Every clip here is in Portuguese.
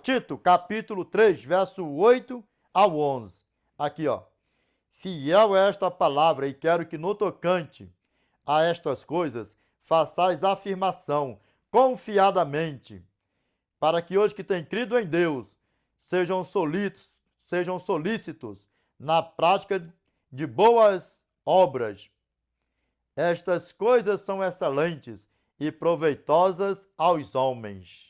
Tito, capítulo 3, verso 8 ao 11. Aqui, ó. Fiel é esta palavra e quero que no tocante a estas coisas façais afirmação confiadamente, para que os que têm crido em Deus sejam solícitos na prática de boas obras. Estas coisas são excelentes e proveitosas aos homens.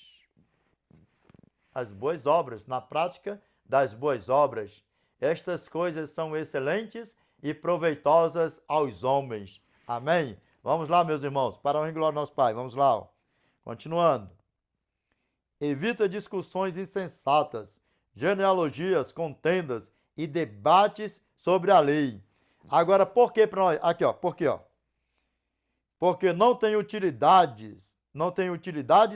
As boas obras, na prática das boas obras. Estas coisas são excelentes e proveitosas aos homens. Amém? Vamos lá, meus irmãos, para a honra e glória do nosso Pai. Vamos lá, ó. Continuando. Evita discussões insensatas, genealogias, contendas e debates sobre a lei. Agora, por que para nós? Aqui, ó, por quê, ó? Porque não tem utilidades,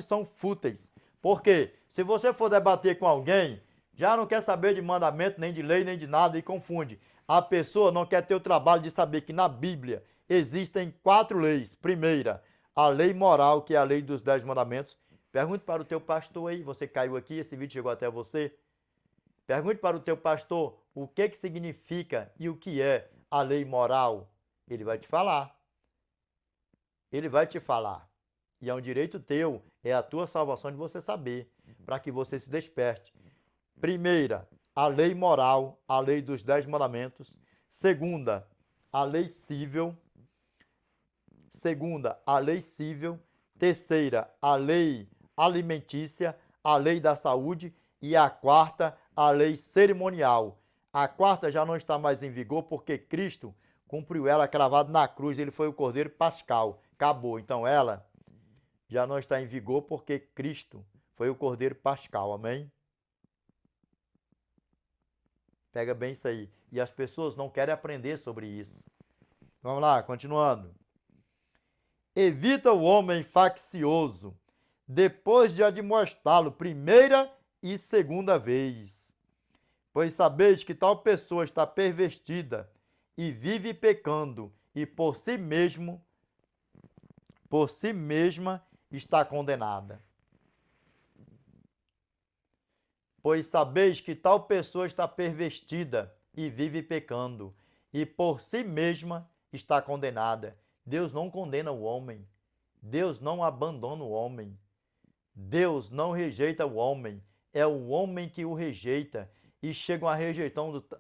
são fúteis. Porque se você for debater com alguém, já não quer saber de mandamento, nem de lei, nem de nada e confunde. A pessoa não quer ter o trabalho de saber que na Bíblia existem 4 leis. Primeira, a lei moral, que é a lei dos 10 mandamentos. Pergunte para o teu pastor aí, você caiu aqui, esse vídeo chegou até você. Pergunte para o teu pastor o que significa e o que é a lei moral. Ele vai te falar. Ele vai te falar. E é um direito teu, é a tua salvação de você saber, para que você se desperte. Primeira, a lei moral, a lei dos 10 mandamentos. Segunda, a lei civil. Terceira, a lei alimentícia, a lei da saúde. E a quarta, a lei cerimonial. A quarta já não está mais em vigor porque Cristo cumpriu ela cravado na cruz. Ele foi o Cordeiro Pascal. Acabou. Então ela já não está em vigor porque Cristo foi o Cordeiro Pascal. Amém? Pega bem isso aí. E as pessoas não querem aprender sobre isso. Vamos lá, continuando. Evita o homem faccioso, depois de admoestá-lo primeira e segunda vez. Pois sabeis que tal pessoa está pervertida e vive pecando, e por si mesma está condenada. Pois sabeis que tal pessoa está pervertida e vive pecando, e por si mesma está condenada. Deus não condena o homem. Deus não abandona o homem. Deus não rejeita o homem. É o homem que o rejeita. E chega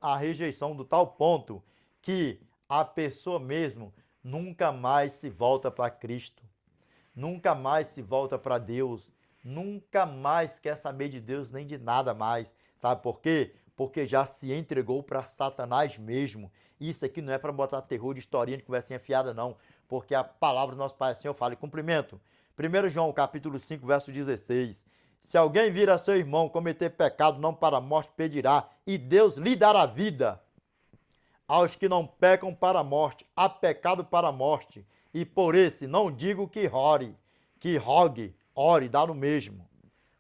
a rejeição do tal ponto que a pessoa mesmo nunca mais se volta para Cristo. Nunca mais se volta para Deus. Nunca mais quer saber de Deus nem de nada mais. Sabe por quê? Porque já se entregou para Satanás mesmo. Isso aqui não é para botar terror de historinha de conversinha fiada, não. Porque a palavra do nosso Pai Senhor fala em cumprimento. 1 João, capítulo 5, verso 16. Se alguém vir a seu irmão cometer pecado, não para a morte pedirá, e Deus lhe dará vida. Aos que não pecam para a morte, há pecado para a morte. E por esse não digo que rogue, ore, dá no mesmo.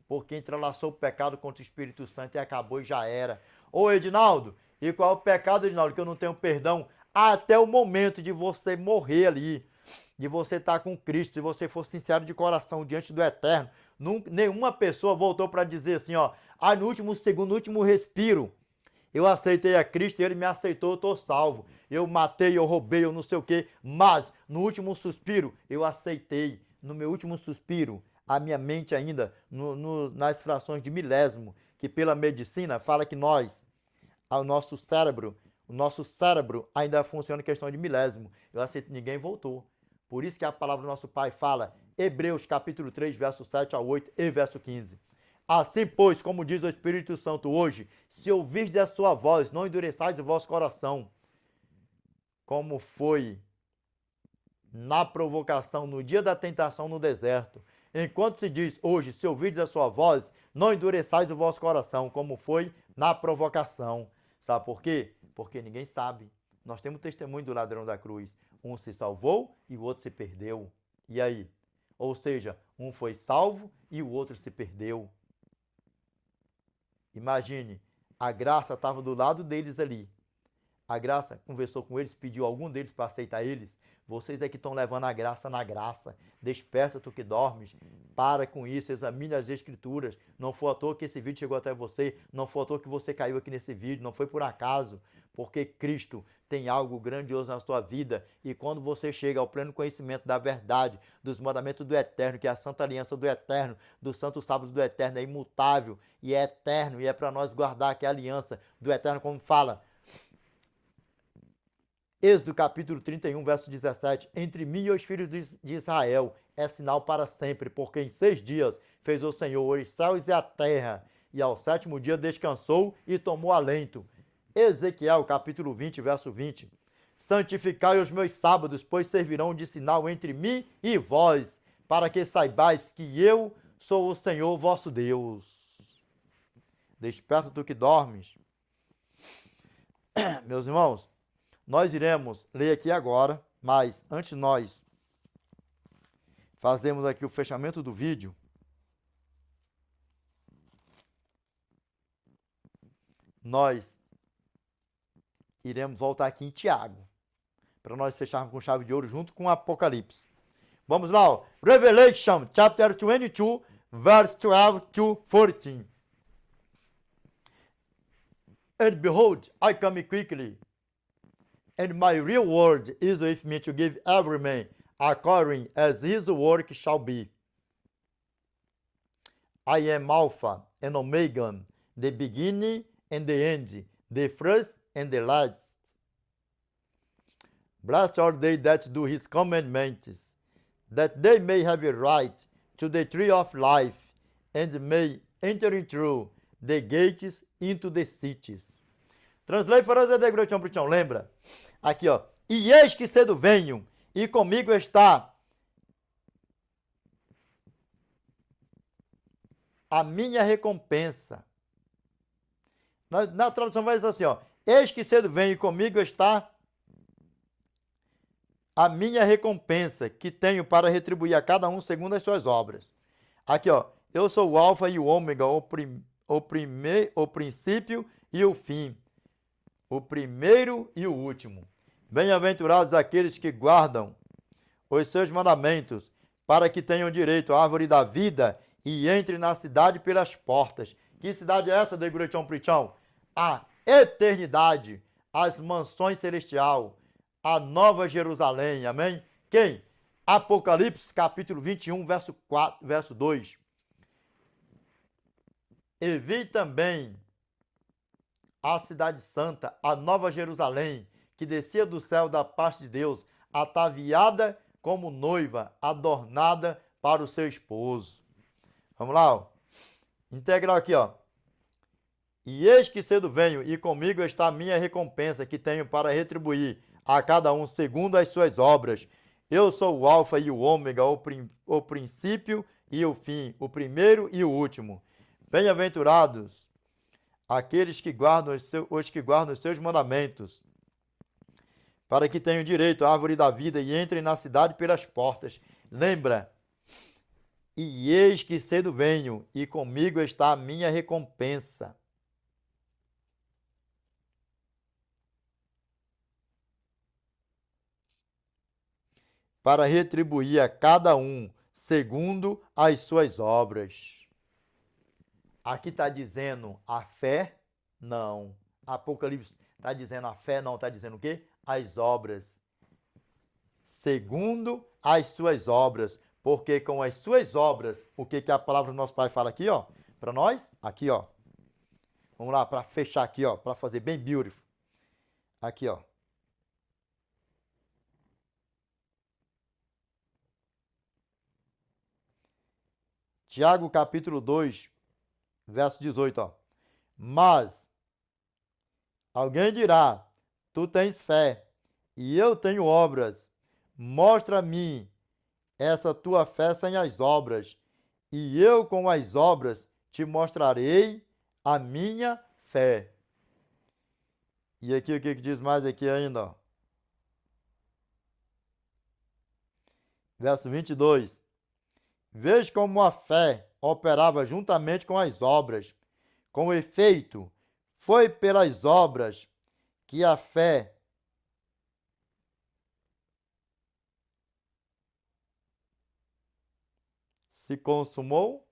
Porque entrelaçou o pecado contra o Espírito Santo e acabou e já era. Ô Edinaldo, e qual é o pecado, Edinaldo? Que eu não tenho perdão até o momento de você morrer ali. De você estar com Cristo, se você for sincero de coração diante do Eterno. Nenhuma pessoa voltou para dizer assim, ó. No último segundo, no último respiro, eu aceitei a Cristo e Ele me aceitou, eu estou salvo. Eu matei, eu roubei, eu não sei o quê. Mas, no último suspiro, eu aceitei. No meu último suspiro, a minha mente ainda, nas frações de milésimo, que pela medicina fala que o nosso cérebro ainda funciona em questão de milésimo. Eu aceito, ninguém voltou. Por isso que a palavra do nosso Pai fala, Hebreus capítulo 3, verso 7 a 8 e verso 15. Assim, pois, como diz o Espírito Santo hoje, se ouvirdes a sua voz, não endureçais o vosso coração, como foi na provocação, no dia da tentação no deserto. Enquanto se diz hoje, se ouvirdes a sua voz, não endureçais o vosso coração, como foi na provocação. Sabe por quê? Porque ninguém sabe. Nós temos testemunho do ladrão da cruz. Um se salvou e o outro se perdeu. E aí? Ou seja, um foi salvo e o outro se perdeu. Imagine, a graça estava do lado deles ali. A graça conversou com eles, pediu algum deles para aceitar eles. Vocês é que estão levando a graça na graça. Desperta tu que dormes. Para com isso, examine as escrituras. Não foi à toa que esse vídeo chegou até você. Não foi à toa que você caiu aqui nesse vídeo. Não foi por acaso. Porque Cristo tem algo grandioso na sua vida. E quando você chega ao pleno conhecimento da verdade, dos mandamentos do Eterno, que é a Santa Aliança do Eterno, do Santo Sábado do Eterno, é imutável e é eterno. E é para nós guardar que a aliança do Eterno, como fala Êxodo capítulo 31, verso 17. Entre mim e os filhos de Israel é sinal para sempre, porque em 6 dias fez o Senhor os céus e a terra, e ao 7º dia descansou e tomou alento. Ezequiel capítulo 20, verso 20. Santificai os meus sábados, pois servirão de sinal entre mim e vós, para que saibais que eu sou o Senhor vosso Deus. Desperta tu que dormes. Meus irmãos, nós iremos ler aqui agora, mas antes de nós fazermos aqui o fechamento do vídeo, nós iremos voltar aqui em Tiago, para nós fecharmos com chave de ouro junto com o Apocalipse. Vamos lá, ó. Revelation, chapter 22, verse 12 to 14. And behold, I come quickly, and my reward is with me to give every man according as his work shall be. I am Alpha and Omega, the beginning and the end, the first and the last. Blessed are they that do his commandments, that they may have a right to the tree of life, and may enter through the gates into the cities. Translate for us the great champion. Lembra? Aqui, ó. E eis que cedo venho, e comigo está a minha recompensa. Na tradução vai dizer assim, ó. Eis que cedo venho, e comigo está a minha recompensa, que tenho para retribuir a cada um segundo as suas obras. Aqui, ó. Eu sou o alfa e o ômega, o princípio e o fim, o primeiro e o último. Bem-aventurados aqueles que guardam os seus mandamentos, para que tenham direito à árvore da vida e entrem na cidade pelas portas. Que cidade é essa, Deguretião Prichão? A eternidade, as mansões celestial, a nova Jerusalém, amém? Quem? Apocalipse capítulo 21, verso 2. E vi também a cidade santa, a nova Jerusalém, que descia do céu da parte de Deus, ataviada como noiva, adornada para o seu esposo. Vamos lá, ó. Integral aqui, ó. E eis que cedo venho, e comigo está a minha recompensa, que tenho para retribuir a cada um segundo as suas obras. Eu sou o alfa e o ômega, o princípio e o fim, o primeiro e o último. Bem-aventurados aqueles que guardam os seus mandamentos, para que tenham direito à árvore da vida e entrem na cidade pelas portas. Lembra? E eis que cedo venho, e comigo está a minha recompensa. Para retribuir a cada um segundo as suas obras. Aqui está dizendo a fé? Não. Apocalipse está dizendo a fé? Não. Está dizendo o quê? As obras. Segundo as suas obras. Porque com as suas obras, o que a palavra do nosso Pai fala aqui, ó? Para nós? Aqui, ó. Vamos lá, para fechar aqui, ó. Para fazer bem beautiful. Aqui, ó. Tiago capítulo 2, verso 18, ó. Mas alguém dirá, tu tens fé, e eu tenho obras. Mostra-me essa tua fé sem as obras, e eu com as obras te mostrarei a minha fé. E aqui o que diz mais aqui ainda, ó. Verso 22. Veja como a fé operava juntamente com as obras. Com efeito, foi pelas obras que a fé se consumou?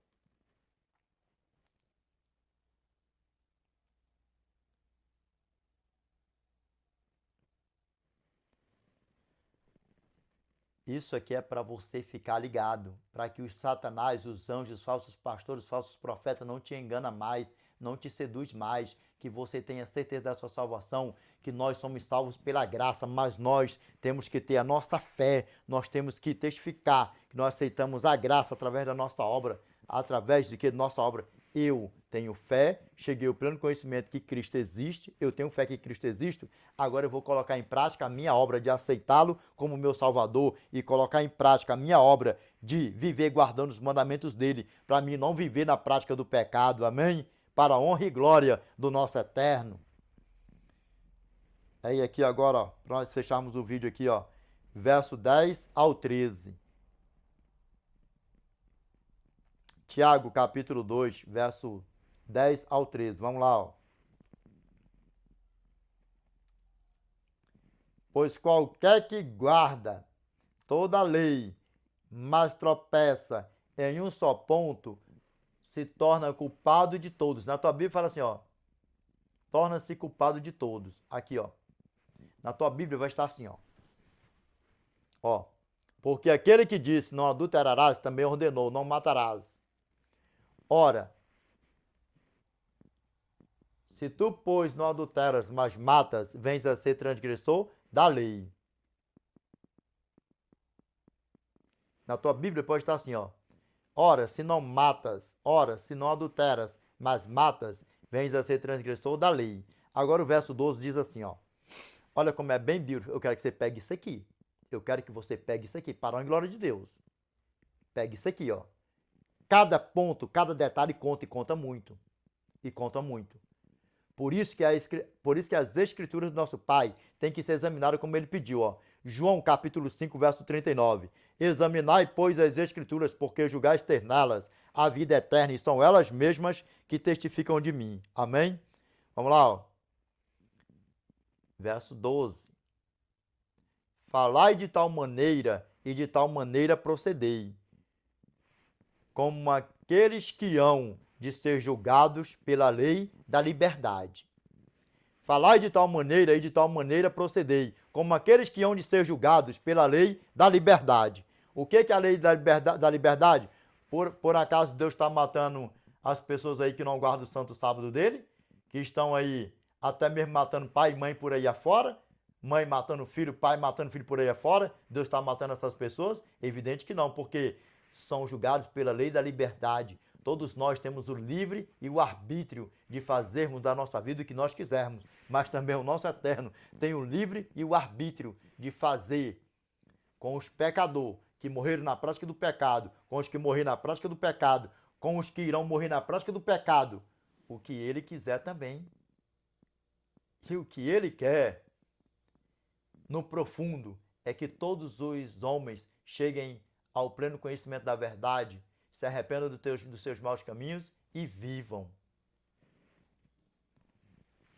Isso aqui é para você ficar ligado, para que os satanás, os anjos, os falsos pastores, os falsos profetas não te enganam mais, não te seduz mais, que você tenha certeza da sua salvação, que nós somos salvos pela graça, mas nós temos que ter a nossa fé, nós temos que testificar que nós aceitamos a graça através da nossa obra, através de que nossa obra. Eu tenho fé, cheguei ao pleno conhecimento que Cristo existe, eu tenho fé que Cristo existe, agora eu vou colocar em prática a minha obra de aceitá-lo como meu Salvador e colocar em prática a minha obra de viver guardando os mandamentos dele, para mim não viver na prática do pecado, amém? Para a honra e glória do nosso eterno. Aí aqui agora, ó, para nós fecharmos o vídeo aqui, ó, verso 10 ao 13. Tiago, capítulo 2, verso 10 ao 13. Vamos lá, ó. Pois qualquer que guarda toda a lei, mas tropeça em um só ponto, se torna culpado de todos. Na tua Bíblia fala assim, ó, torna-se culpado de todos. Aqui, ó. Na tua Bíblia vai estar assim, ó. Ó. Porque aquele que disse não adulterarás também ordenou não matarás. Ora, se tu, pois, não adulteras, mas matas, vens a ser transgressor da lei. Na tua Bíblia pode estar assim, ó. Ora, se não matas, ora, se não adulteras, mas matas, vens a ser transgressor da lei. Agora o verso 12 diz assim, ó. Olha como é bem bíblico. Eu quero que você pegue isso aqui. Eu quero que você pegue isso aqui, para a glória de Deus. Pegue isso aqui, ó. Cada ponto, cada detalhe conta e conta muito. E conta muito. Por isso que as escrituras do nosso Pai têm que ser examinadas como ele pediu, ó. João capítulo 5, verso 39. Examinai, pois, as escrituras, porque julgais ter nelas a vida eterna, e são elas mesmas que testificam de mim. Amém? Vamos lá, ó. Verso 12. Falai de tal maneira, e de tal maneira procedei, como aqueles que hão de ser julgados pela lei da liberdade. Falai de tal maneira e de tal maneira procedei, como aqueles que hão de ser julgados pela lei da liberdade. O que é a lei da liberdade? Por acaso Deus está matando as pessoas aí que não guardam o santo sábado dele? Que estão aí até mesmo matando pai e mãe por aí afora? Mãe matando filho, pai matando filho por aí afora? Deus está matando essas pessoas? Evidente que não, porque são julgados pela lei da liberdade. Todos nós temos o livre e o arbítrio de fazermos da nossa vida o que nós quisermos, mas também o nosso eterno tem o livre e o arbítrio de fazer com os pecadores que morreram na prática do pecado, com os que morreram na prática do pecado, com os que irão morrer na prática do pecado, o que ele quiser também. E o que ele quer, no profundo, é que todos os homens cheguem ao pleno conhecimento da verdade, se arrependam dos seus maus caminhos e vivam.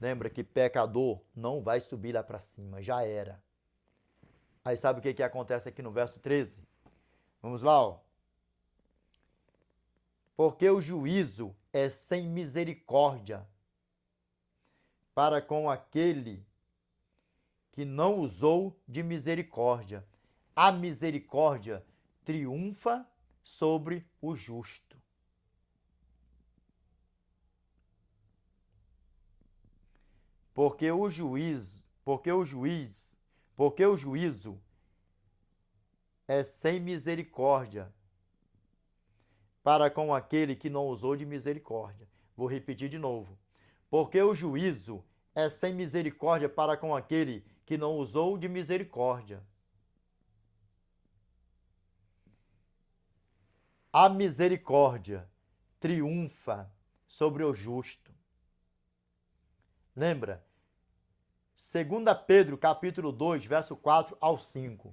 Lembra que pecador não vai subir lá para cima, já era. Aí sabe o que acontece aqui no verso 13? Vamos lá, ó. Porque o juízo é sem misericórdia para com aquele que não usou de misericórdia. A misericórdia triunfa sobre o justo. Porque o juízo é sem misericórdia para com aquele que não usou de misericórdia. Vou repetir de novo. Porque o juízo é sem misericórdia para com aquele que não usou de misericórdia. A misericórdia triunfa sobre o justo. Lembra? 2 Pedro, capítulo 2, verso 4 ao 5.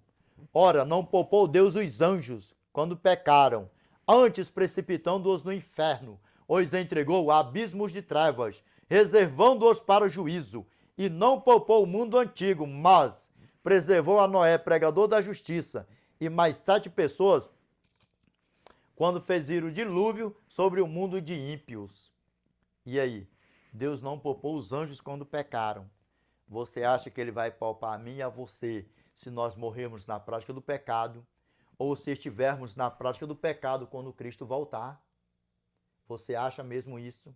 Ora, não poupou Deus os anjos quando pecaram, antes precipitando-os no inferno, os entregou a abismos de trevas, reservando-os para o juízo e não poupou o mundo antigo, mas preservou a Noé, pregador da justiça, e mais 7 pessoas, quando fez vir o dilúvio sobre o mundo de ímpios. E aí? Deus não poupou os anjos quando pecaram. Você acha que ele vai poupar a mim e a você se nós morrermos na prática do pecado ou se estivermos na prática do pecado quando Cristo voltar? Você acha mesmo isso?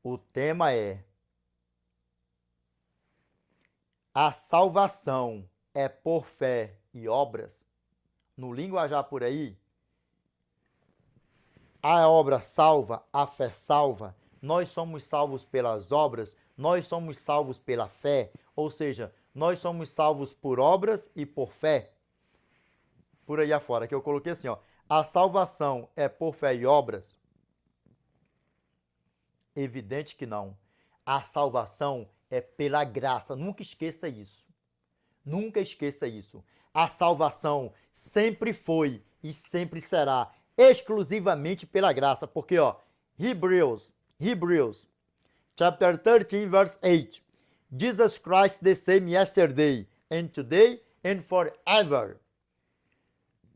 O tema é: a salvação é por fé e obras? No linguajar por aí, a obra salva, a fé salva, nós somos salvos pelas obras, nós somos salvos pela fé, ou seja, nós somos salvos por obras e por fé. Por aí afora, que eu coloquei assim, ó, a salvação é por fé e obras? Evidente que não. A salvação é pela graça, nunca esqueça isso. Nunca esqueça isso. A salvação sempre foi e sempre será exclusivamente pela graça, porque ó, Hebrews, chapter 13, verse 8. Jesus Christ the same yesterday and today and forever.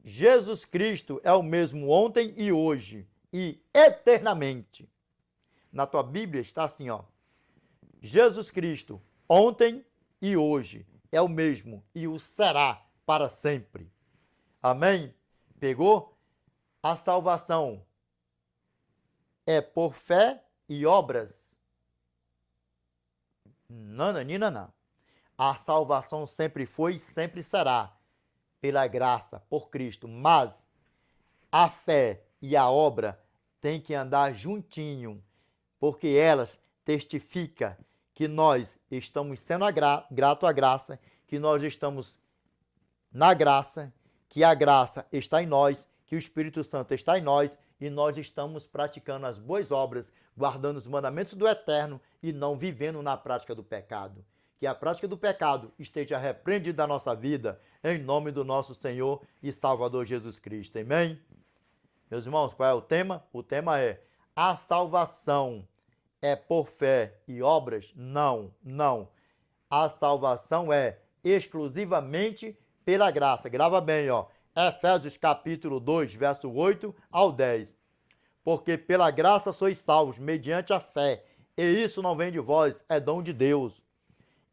Jesus Cristo é o mesmo ontem e hoje e eternamente. Na tua Bíblia está assim, ó. Jesus Cristo, ontem e hoje, é o mesmo e o será para sempre. Amém? Pegou? A salvação é por fé e obras? Nananina. A salvação sempre foi e sempre será pela graça, por Cristo, mas a fé e a obra têm que andar juntinho, porque elas testificam que nós estamos sendo grato à graça, que nós estamos na graça, que a graça está em nós, que o Espírito Santo está em nós e nós estamos praticando as boas obras, guardando os mandamentos do Eterno e não vivendo na prática do pecado. Que a prática do pecado esteja repreendida da nossa vida, em nome do nosso Senhor e Salvador Jesus Cristo. Amém? Meus irmãos, qual é o tema? O tema é: a salvação é por fé e obras? Não, não. A salvação é exclusivamente pela graça. Grava bem, ó. Efésios capítulo 2, verso 8 ao 10. Porque pela graça sois salvos, mediante a fé, e isso não vem de vós, é dom de Deus.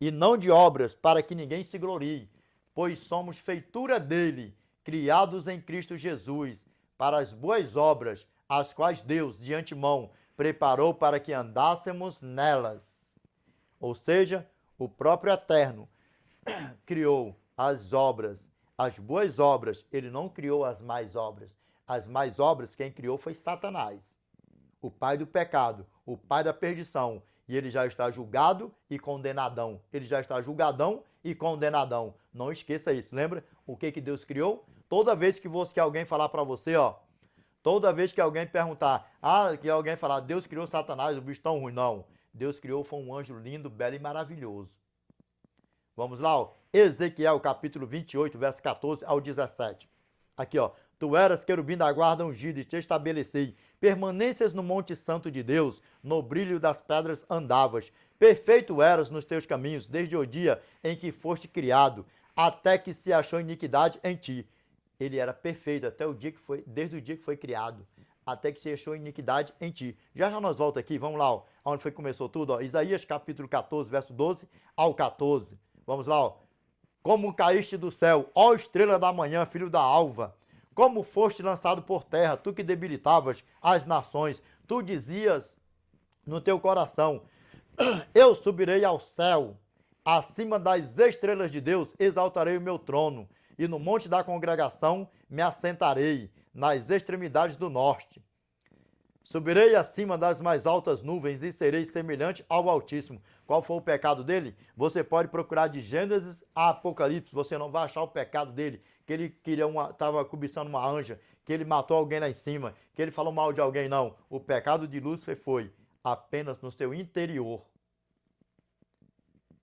E não de obras, para que ninguém se glorie, pois somos feitura dele, criados em Cristo Jesus, para as boas obras, as quais Deus, de antemão, preparou para que andássemos nelas. Ou seja, o próprio Eterno criou as obras, as boas obras, ele não criou as más obras. As más obras, quem criou foi Satanás, o pai do pecado, o pai da perdição. E ele já está julgado e condenadão. Ele já está julgadão e condenadão. Não esqueça isso. Lembra o que Deus criou? Toda vez que alguém falar para você, ó, toda vez que alguém perguntar, que alguém falar, Deus criou Satanás, o bicho tão ruim. Não. Deus criou foi um anjo lindo, belo e maravilhoso. Vamos lá, ó. Ezequiel, capítulo 28, verso 14 ao 17. Aqui, ó. Tu eras querubim da guarda ungido e te estabeleci. Permanências no monte santo de Deus, no brilho das pedras andavas. Perfeito eras nos teus caminhos, desde o dia em que foste criado, até que se achou iniquidade em ti. Ele era perfeito até o dia que foi, desde o dia que foi criado, até que se achou iniquidade em ti. Já nós volta aqui, vamos lá, ó, onde foi que começou tudo, ó. Isaías capítulo 14, verso 12 ao 14. Vamos lá, ó. Como caíste do céu, ó estrela da manhã, filho da alva. Como foste lançado por terra, tu que debilitavas as nações. Tu dizias no teu coração, eu subirei ao céu, acima das estrelas de Deus exaltarei o meu trono, e no monte da congregação me assentarei, nas extremidades do norte. Subirei acima das mais altas nuvens e serei semelhante ao Altíssimo. Qual foi o pecado dele? Você pode procurar de Gênesis a Apocalipse, você não vai achar o pecado dele, que ele estava cobiçando uma anja, que ele matou alguém lá em cima, que ele falou mal de alguém, não. O pecado de Lúcifer foi apenas no seu interior.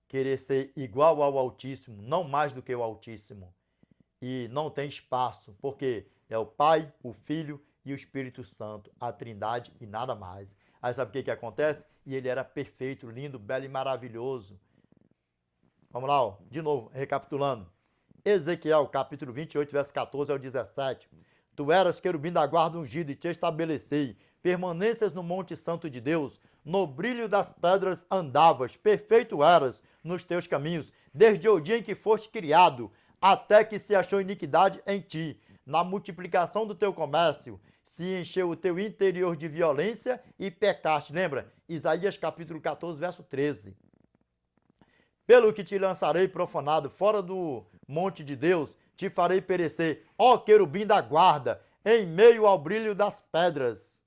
Querer ser igual ao Altíssimo, não mais do que o Altíssimo. E não tem espaço, porque é o Pai, o Filho e o Espírito Santo, a Trindade e nada mais. Aí sabe o que acontece? E ele era perfeito, lindo, belo e maravilhoso. Vamos lá, ó. De novo, recapitulando. Ezequiel, capítulo 28, verso 14 ao 17. Tu eras querubim da guarda ungido e te estabeleci. Permanências no monte santo de Deus. No brilho das pedras andavas. Perfeito eras nos teus caminhos. Desde o dia em que foste criado, até que se achou iniquidade em ti. Na multiplicação do teu comércio, se encheu o teu interior de violência e pecaste. Lembra? Isaías capítulo 14, verso 13. Pelo que te lançarei profanado fora do monte de Deus, te farei perecer, ó querubim da guarda, em meio ao brilho das pedras.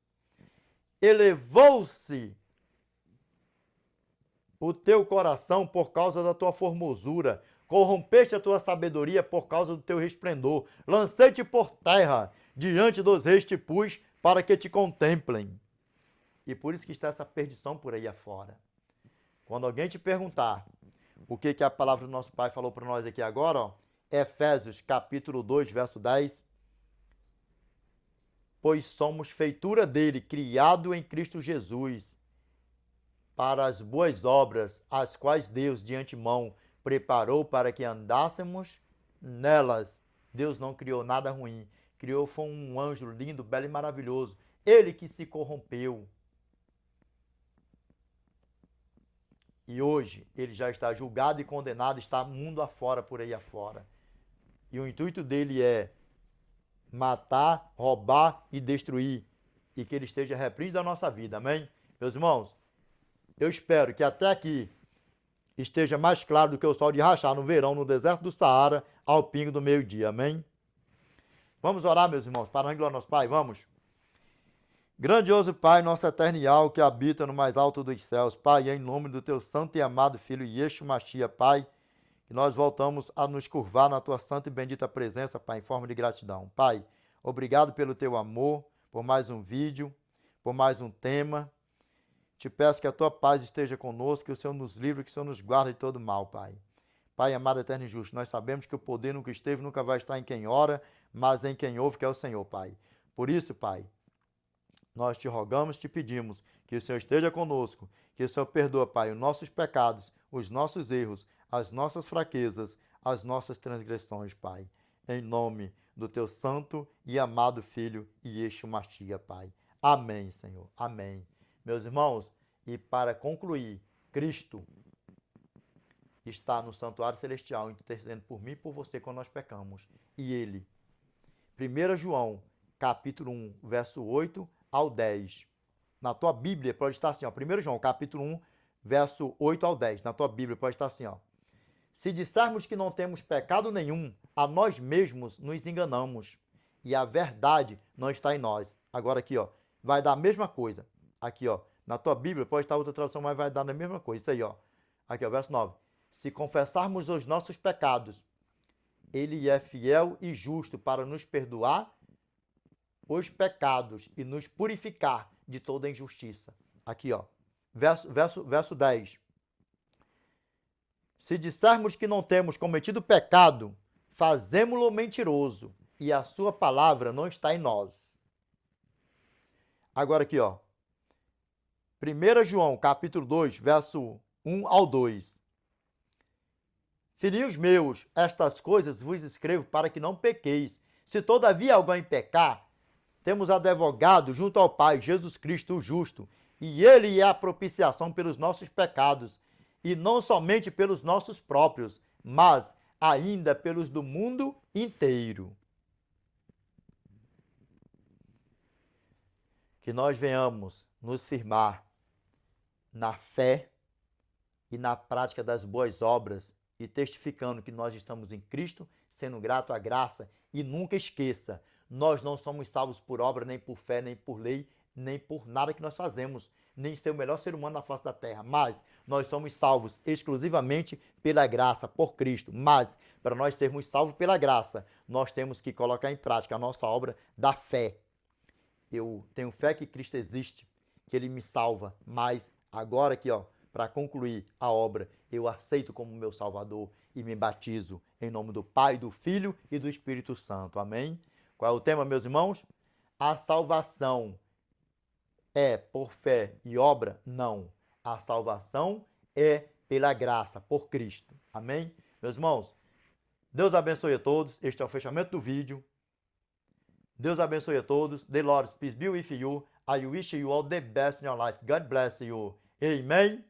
Elevou-se o teu coração por causa da tua formosura, corrompeste a tua sabedoria por causa do teu resplendor. Lancei-te por terra, diante dos reis te pus, para que te contemplem. E por isso que está essa perdição por aí afora. Quando alguém te perguntar o que a palavra do nosso Pai falou para nós aqui agora, ó, Efésios capítulo 2, verso 10. Pois somos feitura dele, criado em Cristo Jesus, para as boas obras, as quais Deus de antemão preparou para que andássemos nelas. Deus não criou nada ruim, criou foi um anjo lindo, belo e maravilhoso. Ele que se corrompeu. E hoje ele já está julgado e condenado, está mundo afora, por aí afora. E o intuito dele é matar, roubar e destruir. E que ele esteja repreendido da nossa vida, amém? Meus irmãos, eu espero que até aqui esteja mais claro do que o sol de rachar no verão, no deserto do Saara, ao pingo do meio-dia, amém? Vamos orar, meus irmãos, para a glória do nosso Pai, vamos? Grandioso Pai, nosso eternial, que habita no mais alto dos céus, Pai, em nome do teu santo e amado Filho Yeshua Mashiach, Pai, que nós voltamos a nos curvar na tua santa e bendita presença, Pai, em forma de gratidão. Pai, obrigado pelo teu amor, por mais um vídeo, por mais um tema. Te peço que a tua paz esteja conosco, que o Senhor nos livre, que o Senhor nos guarde de todo mal, Pai. Pai amado, eterno e justo, nós sabemos que o poder nunca esteve, nunca vai estar em quem ora, mas em quem ouve, que é o Senhor, Pai. Por isso, Pai, nós te rogamos, te pedimos que o Senhor esteja conosco, que o Senhor perdoa, Pai, os nossos pecados, os nossos erros, as nossas fraquezas, as nossas transgressões, Pai. Em nome do teu santo e amado Filho, Yeshua Mashiach, Pai. Amém, Senhor. Amém. Meus irmãos, e para concluir, Cristo está no santuário celestial, intercedendo por mim e por você quando nós pecamos. E ele, 1 João, capítulo 1, verso 8 ao 10. Na tua Bíblia pode estar assim, ó, 1 João, capítulo 1, verso 8 ao 10. Na tua Bíblia pode estar assim, ó. Se dissermos que não temos pecado nenhum, a nós mesmos nos enganamos, e a verdade não está em nós. Agora aqui, ó, vai dar a mesma coisa. Aqui, ó, na tua Bíblia pode estar outra tradução, mas vai dar a mesma coisa. Isso aí, ó. Aqui, ó, verso 9. Se confessarmos os nossos pecados, ele é fiel e justo para nos perdoar os pecados e nos purificar de toda injustiça. Aqui, ó, verso 10. Se dissermos que não temos cometido pecado, fazemo-lo mentiroso, e a sua palavra não está em nós. Agora aqui, ó, 1 João, capítulo 2, verso 1 ao 2. Filhinhos meus, estas coisas vos escrevo para que não pequeis. Se todavia alguém pecar, temos advogado junto ao Pai, Jesus Cristo, o justo, e ele é a propiciação pelos nossos pecados, e não somente pelos nossos próprios, mas ainda pelos do mundo inteiro. Que nós venhamos nos firmar na fé e na prática das boas obras, e testificando que nós estamos em Cristo, sendo grato à graça, e nunca esqueça, nós não somos salvos por obra, nem por fé, nem por lei, nem por nada que nós fazemos, nem ser o melhor ser humano na face da terra, mas nós somos salvos exclusivamente pela graça, por Cristo. Mas, para nós sermos salvos pela graça, nós temos que colocar em prática a nossa obra da fé. Eu tenho fé que Cristo existe, que Ele me salva, mas agora aqui, ó, para concluir a obra, eu aceito como meu Salvador e me batizo em nome do Pai, do Filho e do Espírito Santo. Amém? Qual é o tema, meus irmãos? A salvação é por fé e obra? Não. A salvação é pela graça, por Cristo. Amém? Meus irmãos, Deus abençoe a todos. Este é o fechamento do vídeo. Deus abençoe a todos. The Lord peace be with you. I wish you all the best in your life. God bless you. Amen.